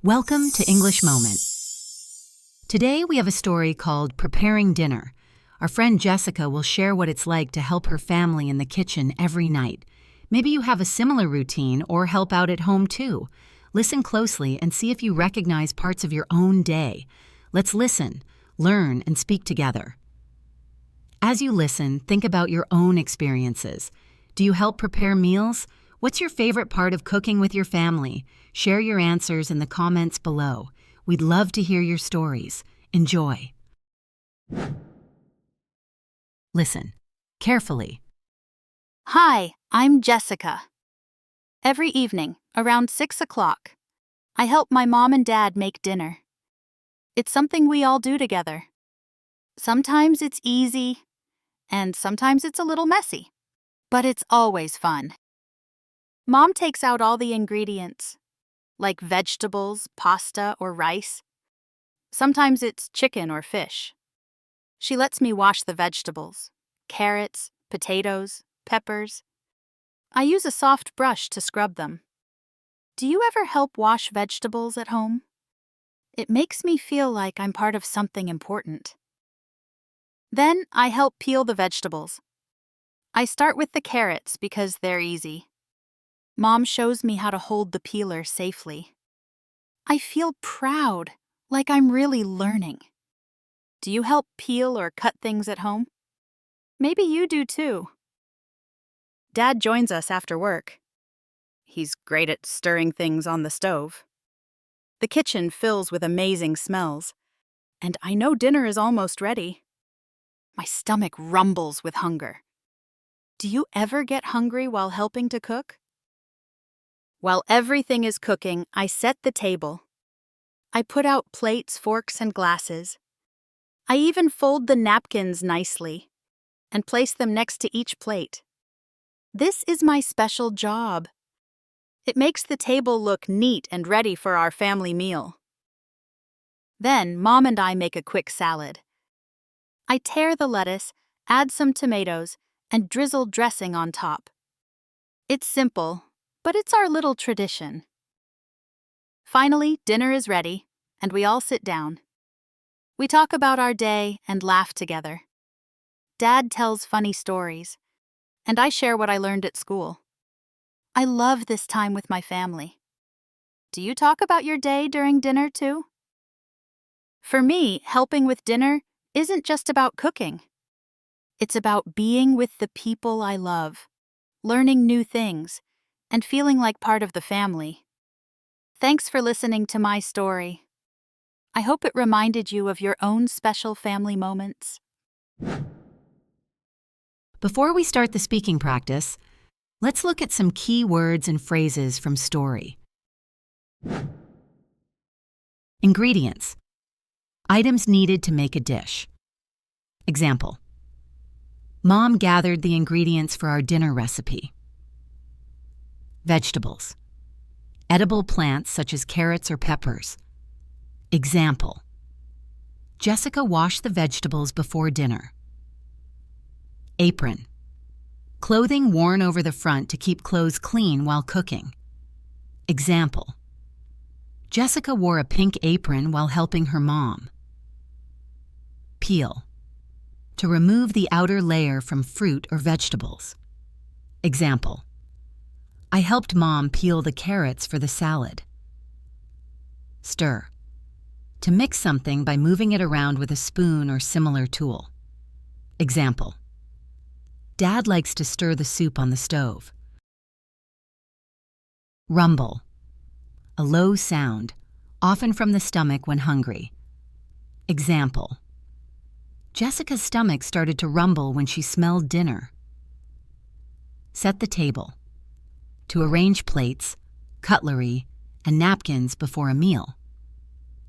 Welcome to English Moment. Today we have a story called Preparing Dinner. Our friend Jessica will share what it's like to help her family in the kitchen every night. Maybe you have a similar routine or help out at home too. Listen closely and see if you recognize parts of your own day. Let's listen, learn, and speak together. As you listen, think about your own experiences. Do you help prepare meals? What's your favorite part of cooking with your family? Share your answers in the comments below. We'd love to hear your stories. Enjoy. Listen carefully. Hi, I'm Jessica. Every evening, around 6 o'clock, I help my mom and dad make dinner. It's something we all do together. Sometimes it's easy, and sometimes it's a little messy, but it's always fun. Mom takes out all the ingredients, like vegetables, pasta, or rice. Sometimes it's chicken or fish. She lets me wash the vegetables, carrots, potatoes, peppers. I use a soft brush to scrub them. Do you ever help wash vegetables at home? It makes me feel like I'm part of something important. Then I help peel the vegetables. I start with the carrots because they're easy. Mom shows me how to hold the peeler safely. I feel proud, like I'm really learning. Do you help peel or cut things at home? Maybe you do too. Dad joins us after work. He's great at stirring things on the stove. The kitchen fills with amazing smells, and I know dinner is almost ready. My stomach rumbles with hunger. Do you ever get hungry while helping to cook? While everything is cooking, I set the table. I put out plates, forks, and glasses. I even fold the napkins nicely and place them next to each plate. This is my special job. It makes the table look neat and ready for our family meal. Then, Mom and I make a quick salad. I tear the lettuce, add some tomatoes, and drizzle dressing on top. It's simple, but it's our little tradition. Finally, dinner is ready, and we all sit down. We talk about our day and laugh together. Dad tells funny stories, and I share what I learned at school. I love this time with my family. Do you talk about your day during dinner too? For me, helping with dinner isn't just about cooking. It's about being with the people I love, learning new things, and feeling like part of the family. Thanks for listening to my story. I hope it reminded you of your own special family moments. Before we start the speaking practice, let's look at some key words and phrases from story. Ingredients. Items needed to make a dish. Example. Mom gathered the ingredients for our dinner recipe. Vegetables. Edible plants such as carrots or peppers. Example. Jessica washed the vegetables before dinner. Apron. Clothing worn over the front to keep clothes clean while cooking. Example. Jessica wore a pink apron while helping her mom. Peel. To remove the outer layer from fruit or vegetables. Example. I helped Mom peel the carrots for the salad. Stir. To mix something by moving it around with a spoon or similar tool. Example. Dad likes to stir the soup on the stove. Rumble. A low sound, often from the stomach when hungry. Example. Jessica's stomach started to rumble when she smelled dinner. Set the table. To arrange plates, cutlery, and napkins before a meal.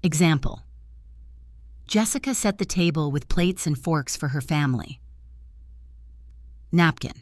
Example. Jessica set the table with plates and forks for her family. Napkin.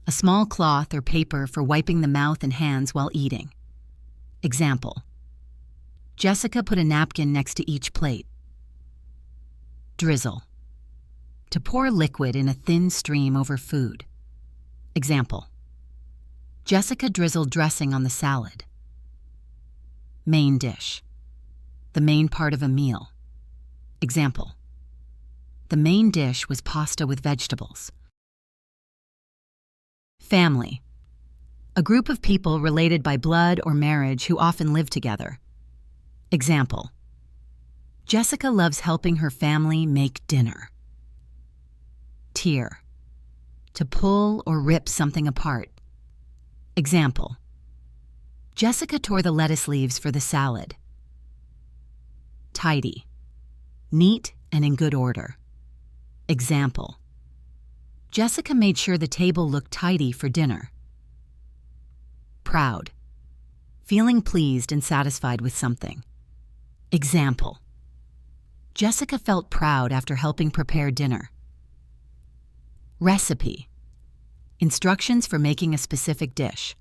A small cloth or paper for wiping the mouth and hands while eating. Example. Jessica put a napkin next to each plate. Drizzle. To pour liquid in a thin stream over food. Example. Jessica drizzled dressing on the salad. Main dish. The main part of a meal. Example. The main dish was pasta with vegetables. Family. A group of people related by blood or marriage who often live together. Example. Jessica loves helping her family make dinner. Tear. To pull or rip something apart. Example. Jessica tore the lettuce leaves for the salad. Tidy. Neat and in good order. Example. Jessica made sure the table looked tidy for dinner. Proud. Feeling pleased and satisfied with something. Example. Jessica felt proud after helping prepare dinner. Recipe. Instructions for making a specific dish.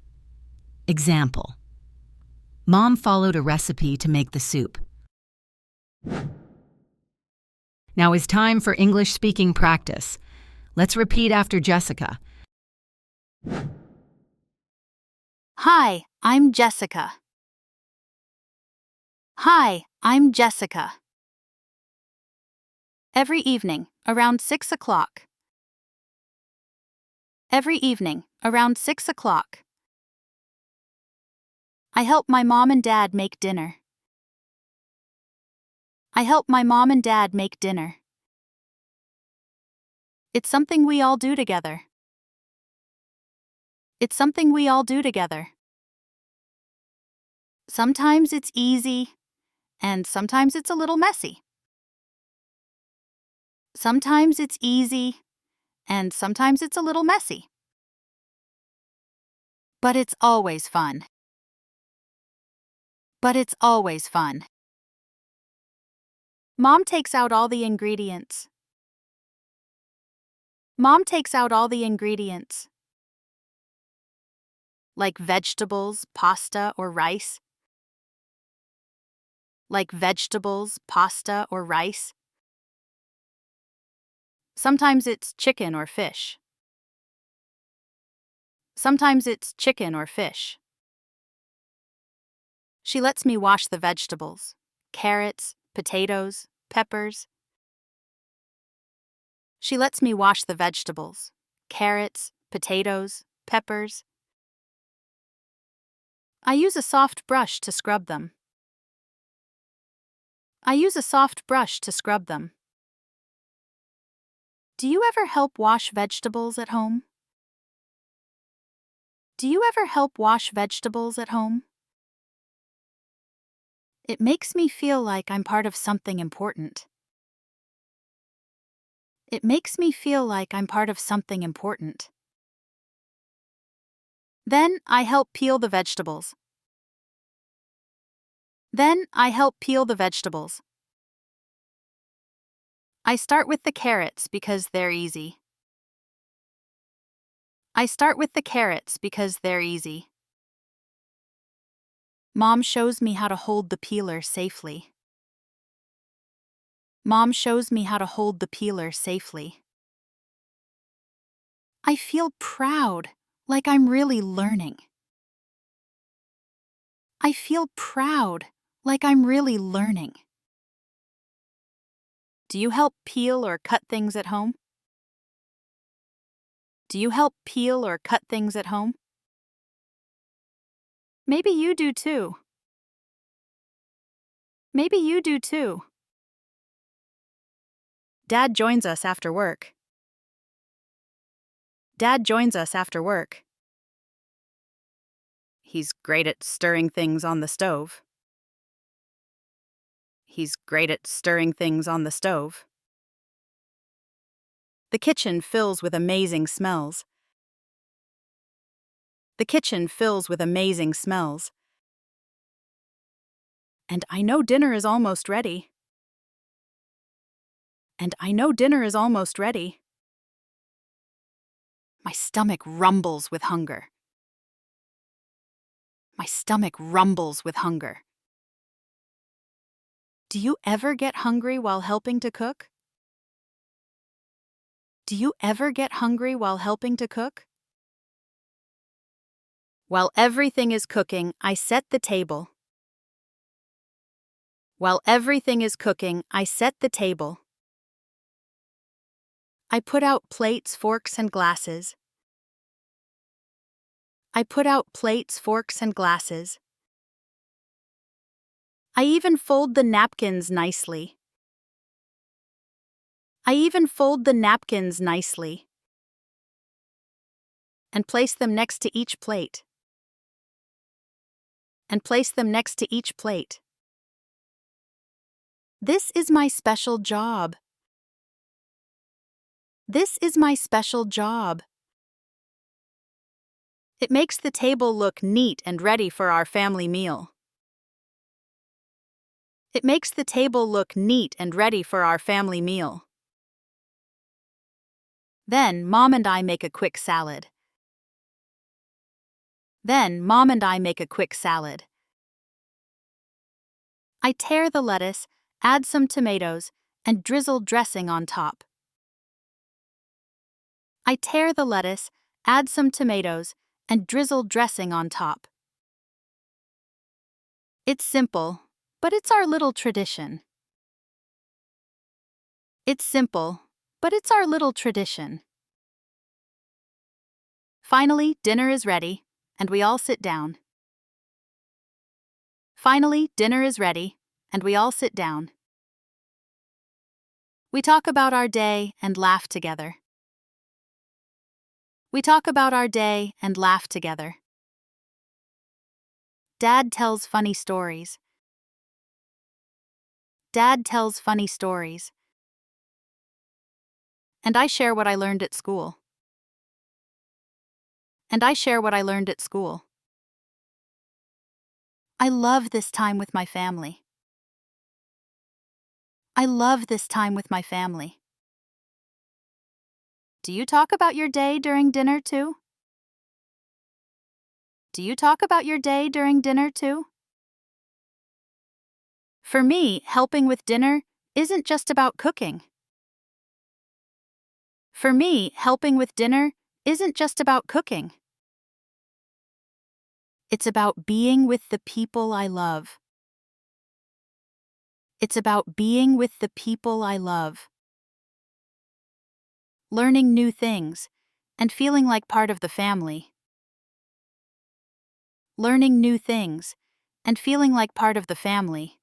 Example. Mom followed a recipe to make the soup. Now is time for English speaking practice. Let's repeat after Jessica. Hi, I'm Jessica. Hi, I'm Jessica. Every evening, around 6 o'clock. Every evening, around 6 o'clock. I help my mom and dad make dinner. I help my mom and dad make dinner. It's something we all do together. It's something we all do together. Sometimes it's easy, and sometimes it's a little messy. Sometimes it's easy, and sometimes it's a little messy. But it's always fun. But it's always fun. Mom takes out all the ingredients. Mom takes out all the ingredients. Like vegetables, pasta, or rice. Like vegetables, pasta, or rice. Sometimes it's chicken or fish. Sometimes it's chicken or fish. She lets me wash the vegetables, carrots, potatoes, peppers. She lets me wash the vegetables, carrots, potatoes, peppers. I use a soft brush to scrub them. I use a soft brush to scrub them. Do you ever help wash vegetables at home? Do you ever help wash vegetables at home? It makes me feel like I'm part of something important. It makes me feel like I'm part of something important. Then I help peel the vegetables. Then I help peel the vegetables. I start with the carrots because they're easy. I start with the carrots because they're easy. Mom shows me how to hold the peeler safely. Mom shows me how to hold the peeler safely. I feel proud, like I'm really learning. I feel proud, like I'm really learning. Do you help peel or cut things at home? Do you help peel or cut things at home? Maybe you do too. Maybe you do too. Dad joins us after work. Dad joins us after work. He's great at stirring things on the stove. He's great at stirring things on the stove. The kitchen fills with amazing smells. The kitchen fills with amazing smells. And I know dinner is almost ready. And I know dinner is almost ready. My stomach rumbles with hunger. My stomach rumbles with hunger. Do you ever get hungry while helping to cook? Do you ever get hungry while helping to cook? While everything is cooking, I set the table. While everything is cooking, I set the table. I put out plates, forks, and glasses. I put out plates, forks, and glasses. I even fold the napkins nicely. I even fold the napkins nicely. And place them next to each plate. And place them next to each plate. This is my special job. This is my special job. It makes the table look neat and ready for our family meal. It makes the table look neat and ready for our family meal. Then Mom and I make a quick salad. Then Mom and I make a quick salad. I tear the lettuce, add some tomatoes, and drizzle dressing on top. I tear the lettuce, add some tomatoes, and drizzle dressing on top. It's simple, but it's our little tradition. It's simple, but it's our little tradition. Finally, dinner is ready, and we all sit down. Finally, dinner is ready, and we all sit down. We talk about our day and laugh together. We talk about our day and laugh together. Dad tells funny stories. Dad tells funny stories. And I share what I learned at school. And I share what I learned at school. I love this time with my family. I love this time with my family. Do you talk about your day during dinner too? Do you talk about your day during dinner too? For me, helping with dinner isn't just about cooking. For me, helping with dinner isn't just about cooking. It's about being with the people I love. It's about being with the people I love. Learning new things and feeling like part of the family. Learning new things and feeling like part of the family.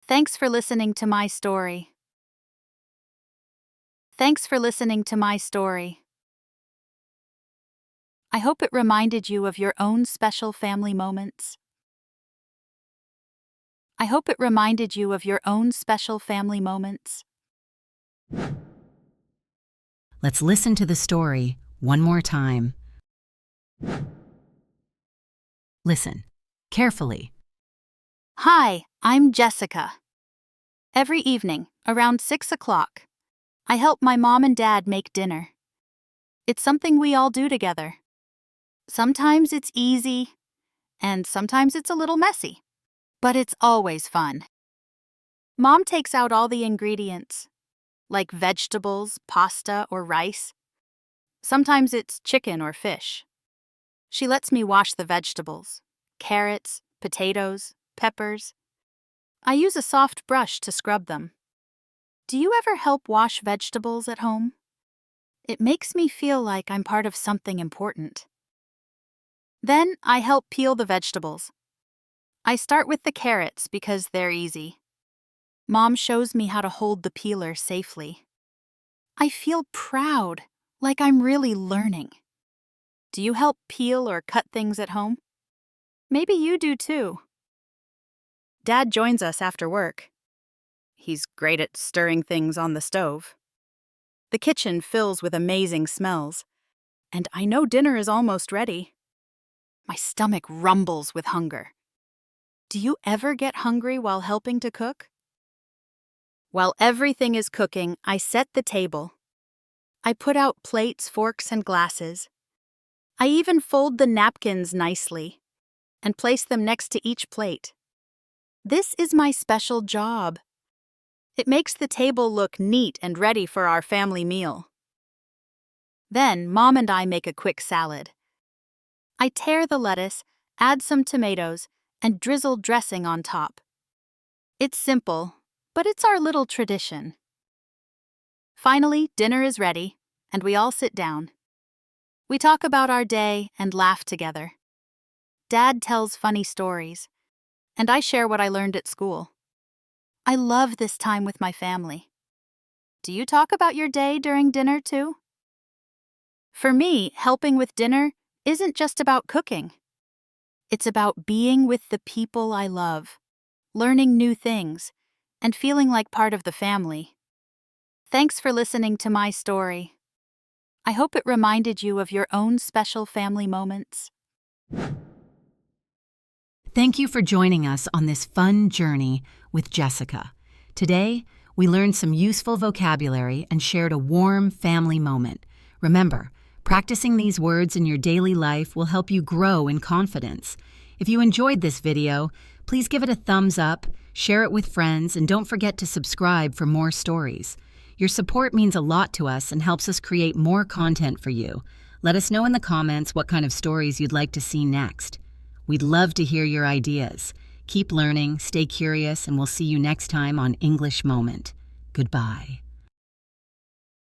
Thanks for listening to my story. Thanks for listening to my story. I hope it reminded you of your own special family moments. I hope it reminded you of your own special family moments. Let's listen to the story one more time. Listen carefully. Hi, I'm Jessica. Every evening, around 6 o'clock, I help my mom and dad make dinner. It's something we all do together. Sometimes it's easy, and sometimes it's a little messy, but it's always fun. Mom takes out all the ingredients, like vegetables, pasta, or rice. Sometimes it's chicken or fish. She lets me wash the vegetables, carrots, potatoes, peppers. I use a soft brush to scrub them. Do you ever help wash vegetables at home? It makes me feel like I'm part of something important. Then I help peel the vegetables. I start with the carrots because they're easy. Mom shows me how to hold the peeler safely. I feel proud, like I'm really learning. Do you help peel or cut things at home? Maybe you do too. Dad joins us after work. He's great at stirring things on the stove. The kitchen fills with amazing smells, and I know dinner is almost ready. My stomach rumbles with hunger. Do you ever get hungry while helping to cook? While everything is cooking, I set the table. I put out plates, forks, and glasses. I even fold the napkins nicely and place them next to each plate. This is my special job. It makes the table look neat and ready for our family meal. Then Mom and I make a quick salad. I tear the lettuce, add some tomatoes, and drizzle dressing on top. It's simple, but it's our little tradition. Finally, dinner is ready, and we all sit down. We talk about our day and laugh together. Dad tells funny stories, and I share what I learned at school. I love this time with my family. Do you talk about your day during dinner too? For me, helping with dinner isn't just about cooking. It's about being with the people I love, learning new things, and feeling like part of the family. Thanks for listening to my story. I hope it reminded you of your own special family moments. Thank you for joining us on this fun journey with Jessica. Today, we learned some useful vocabulary and shared a warm family moment. Remember, practicing these words in your daily life will help you grow in confidence. If you enjoyed this video, please give it a thumbs up, share it with friends, and don't forget to subscribe for more stories. Your support means a lot to us and helps us create more content for you. Let us know in the comments what kind of stories you'd like to see next. We'd love to hear your ideas. Keep learning, stay curious, and we'll see you next time on English Moment. Goodbye.